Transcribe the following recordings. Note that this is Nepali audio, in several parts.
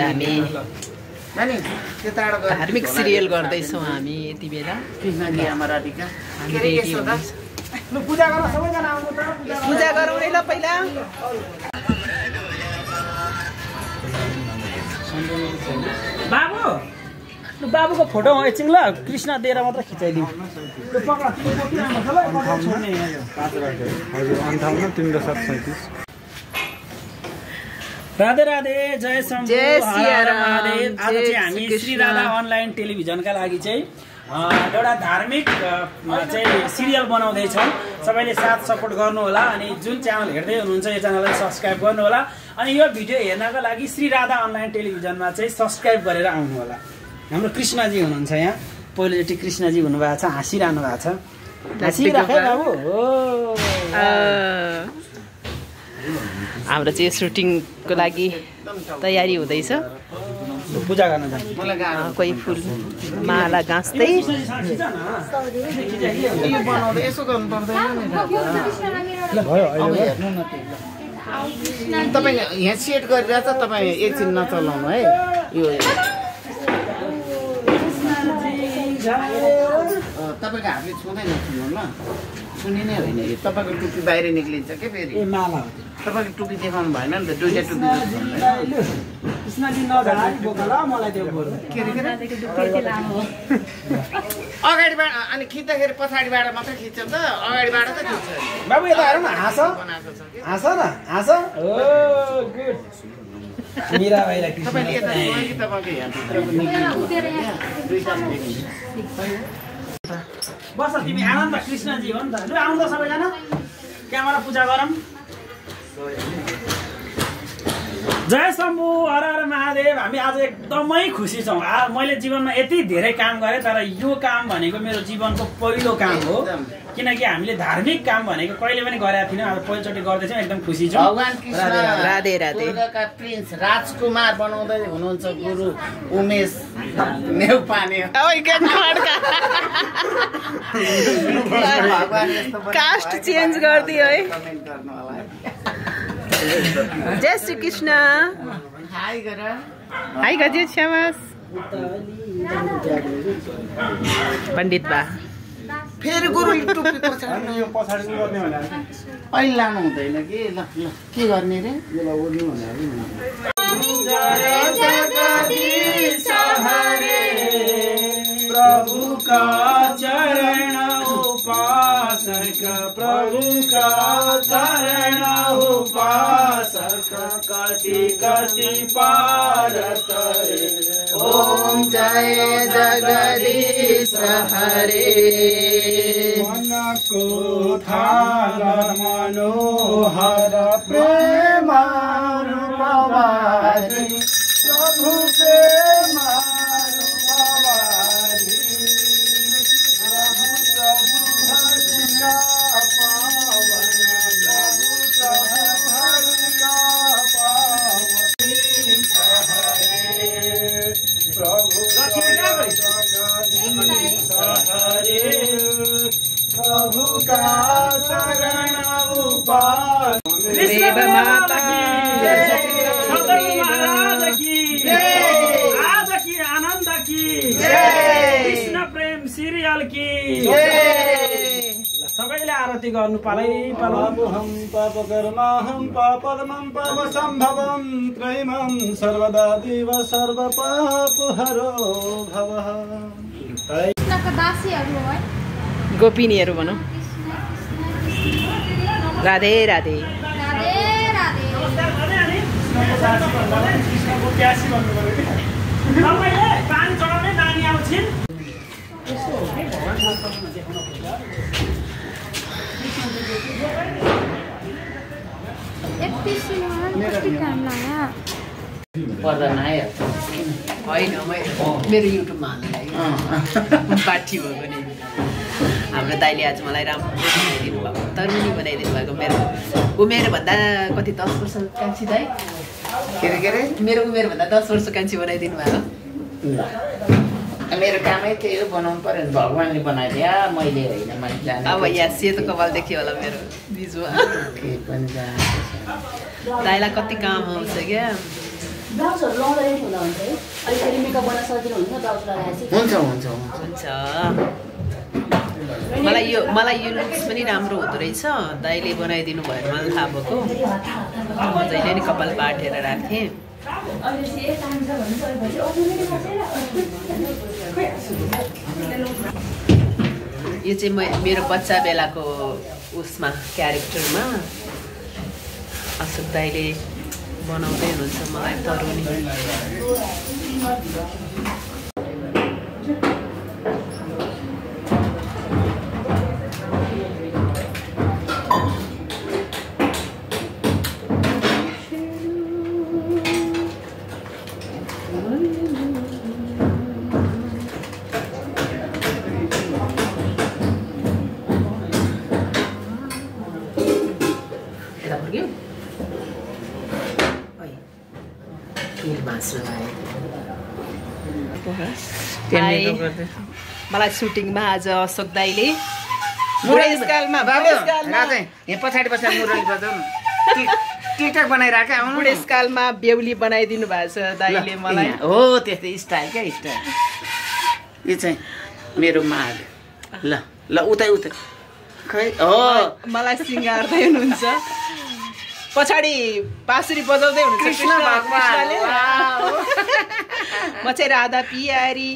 हामी धार्मिक सिरियल गर्दैछौँ हामी यति बेला। पूजा गरौँ है ल पहिला। बाबुको फोटो एकछिन ल कृष्ण दिएर मात्र खिचाइदिउँ। राधे राधे, जय शम्भु, हर हर महादेव। आज चाहिँ हामी श्री राधा अनलाइन टेलिभिजनका लागि चाहिँ एउटा धार्मिक चाहिँ सिरियल बनाउँदैछौँ। सबैले साथ सपोर्ट गर्नु होला अनि जुन च्यानल हेर्दै हुनुहुन्छ यो च्यानललाई सब्सक्राइब गर्नु होला अनि यो भिडियो हेर्नको लागि श्री राधा अनलाइन टेलिभिजनमा चाहिँ सब्सक्राइब गरेर आउनु होला। हाम्रो कृष्णजी हुनुहुन्छ यहाँ, पहिलोचोटि कृष्णजी हुनुभएको छ, हाँसिरहनु भएको छ। हाँसिराखे बाबु हो। हाम्रो चाहिँ सुटिङको लागि तयारी हुँदैछ। पूजा गर्न जान्छ, कोही फुल माला गाँच्दै। तपाईँ यहाँ सेट गरिरहेछ, तपाईँ एकछिन नचलाउनु है। यो तपाईँको हातले छुँदै नछुनु ल, सुनिने होइन। यो तपाईँको टुपी बाहिर निक्लिन्छ के फेरि। तपाईँको टुपी देखाउनु भएन नि त, दुईटा टुपी। अगाडिबाट अनि खिच्दाखेरि पछाडिबाट मात्रै खिच्छ त, अगाडिबाट त खिच्छ। बाबु यता हेर न, हाँस हाँस न, हाँस। ओ गुड। मीरा भाइलाई तपाईँले यता कि तपाईँको यहाँभित्रको बस तिमी आनन्द कृष्णजी हो नि त। लु आउनु त सबैजना, क्यामेरा पूजा गरौँ। जय शम्भु, हर हर महादेव। हामी आज एकदमै खुसी छौँ। मैले जीवनमा यति धेरै काम गरेँ तर यो काम भनेको मेरो जीवनको पहिलो काम हो, किनकि हामीले धार्मिक काम भनेको कहिले पनि गरेका थिएनौँ। आज पहिलोचोटि गर्दैछौँ, एकदम खुसी छौँ। भगवान कृष्ण राधे राधे का प्रिन्स राजकुमार बनाउँदै हुनुहुन्छ गुरु उमेश नेउपाने। कास्ट चेन्ज गरिदियो है। जय श्री कृष्ण। हाई गर, हाई गरिदियो श्यामास। पण्डित बा फेरि गुरु टुप्पी पछाडि यो पछाडि गर्ने भने अहिले लानु हुँदैन कि। ल ल के गर्ने रे, यसलाई ओर्नु भने प्रभु का चरण उपासक, प्रभु का चरण उपासक, कति कति पार करे। ओम जय जगदीश हरे। मन को थाल मनोहर प्रेम रूपवारी, प्रभु प्रेम रूपवारी, प्रभु प्रभु हरिका पावन, प्रभु प्रभु हरिका पावन। प्रभु जगदीश हरे, प्रभु का शरण उपास। माता की आज की आनंद की कृष्ण प्रेम सीरियल की सबैले आरती गर्नु पालै पापहं पापकर्माहं पापदमं पापसम्भवं त्रयीमं सर्वदा देव सर्वपापहरो भवः। कृष्णका दासीहरू हो है, गोपिनीहरू भनौँ। राधे राधे। राधे राधे। कृष्णको प्यासी भन्नु पर्यो कि तपाईँले पानी चढाउने नानी आउँछिन्। पर्दा नआयो होइन मेरो युट्युबमा हाल्नु पाठी भएको नि। हाम्रो दाइले आज मलाई राम्रो बनाइदिनु भएको, तरुनी बनाइदिनु भएको। मेरो उमेरभन्दा कति 10 वर्ष कान्छी दाइ, के अरे मेरो उमेरभन्दा 10 वर्ष कान्छी बनाइदिनु भएको। मेरो कामै त्यही हो, बनाउनु पर्यो नि। भगवान्ले बनाइदिया, मैले होइन, मैले जाने। अब यहाँ सेतो कपाल देखियो होला मेरो बिजुवा। के पनि जाने। दाइलाई कति काम आउँछ क्या। ब्लाउजहरु लाउँदै हुँदा हुन्छ है अलिकति मेकअप गर्न सजिलो हुन्छ ब्लाउज लगाएपछि हुन्छ मलाई यो लुक्स पनि राम्रो हुँदो रहेछ दाइले बनाइदिनु भएर मलाई थाहा भएको म जहिले नि कपाल बाटेर राखेँ यो चाहिँ मेरो बच्चा बेलाको उसमा क्यारेक्टरमा अशोक दाइले बनाउँदै हुनुहुन्छ मलाई तरुनी मलाई सुटिङमा आज अशोक दाइले बुढेसकालमा बाबु राजै यहाँ पछाडि मुरली बजाउनु टिकटक बनाइराखे आउनु बुढेसकालमा बेहुली बनाइदिनु भएको छ दाइले मलाई हो त्यस्तै स्टाइल क्या स्टाइल यो चाहिँ मेरो माग ल उतै खै हो मलाई सिँगार्दै हुनुहुन्छ पछाडि बाँसुरी बजाउँदै हुनुहुन्छ कृष्ण भगवानले म चाहिँ राधा पियारी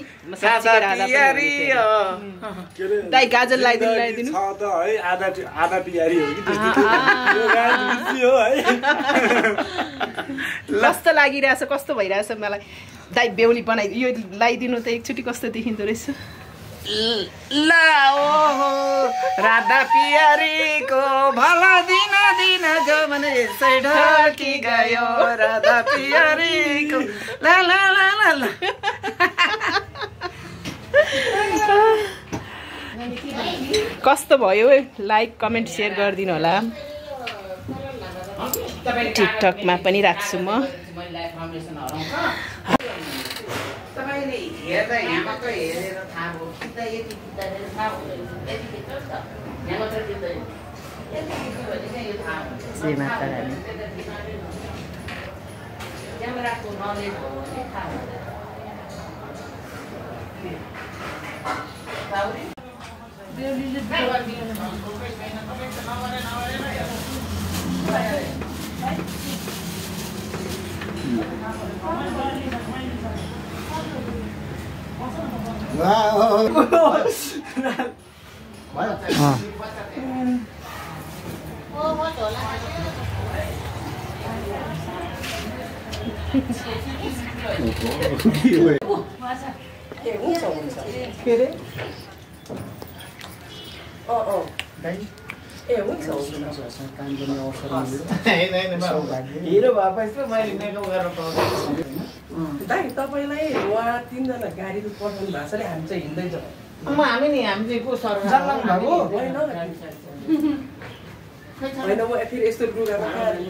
दाइ गाजल लगाइदिनु आधा पियारी हो कस्तो लागिरहेछ कस्तो भइरहेछ मलाई दाइ बेहुली बनाइदिनु यो लगाइदिनु त एकचोटि कस्तो देखिँदो रहेछ ल ओहो राधा पियारीको भला दिन जो भने यसै ढल्की गयो राधा पियारीको ला ला ला ला ला कस्तो भयो लाइक कमेन्ट सेयर गरिदिनु होला टिकटकमा पनि राख्छु म तपाईले हेर्दा यहाँ मात्र हेरेर थाहा हो कि त यति बित्ताले थाहा हुँदैन यति बित्ता नि त यहाँ मात्र बित्दैन यति बित्यो भने चाहिँ यो थाहा हुन्छ श्री माता रानी क्यामेराको नलेज हो भने थाहा हुन्छ हिरो भएपछि मैले मेकअप गरेर पाउँछु दाइ तपाईलाई उहाँ तीनजना गाडी पठाउनु भएको छ नि हामी चाहिँ हिँड्दैछौँ हामी चाहिँ को सर होइन म फेरि यस्तो लुगामा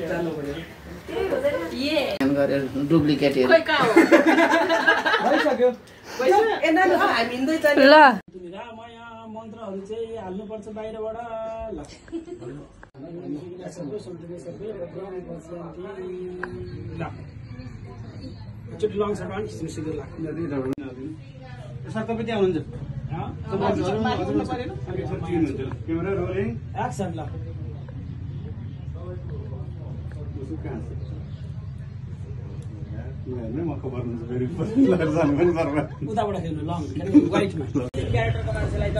जानु गरेर डुप्लिकेट हामी हिँड्दै ल मन्त्रहरू चाहिँ हाल्नुपर्छ बाहिरबाट ल एकचोटि लङ सर्ट पनि खिच्नु सिधै लाग्छ सर तपाईँ त्यहाँ हुनुहुन्छ क्यामेरा रोलिङ एक्सन ल उताबाट खेल्नु लङ वाइटमा क्यारेक्टरको मान्छेलाई त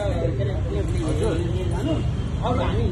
अरू हामी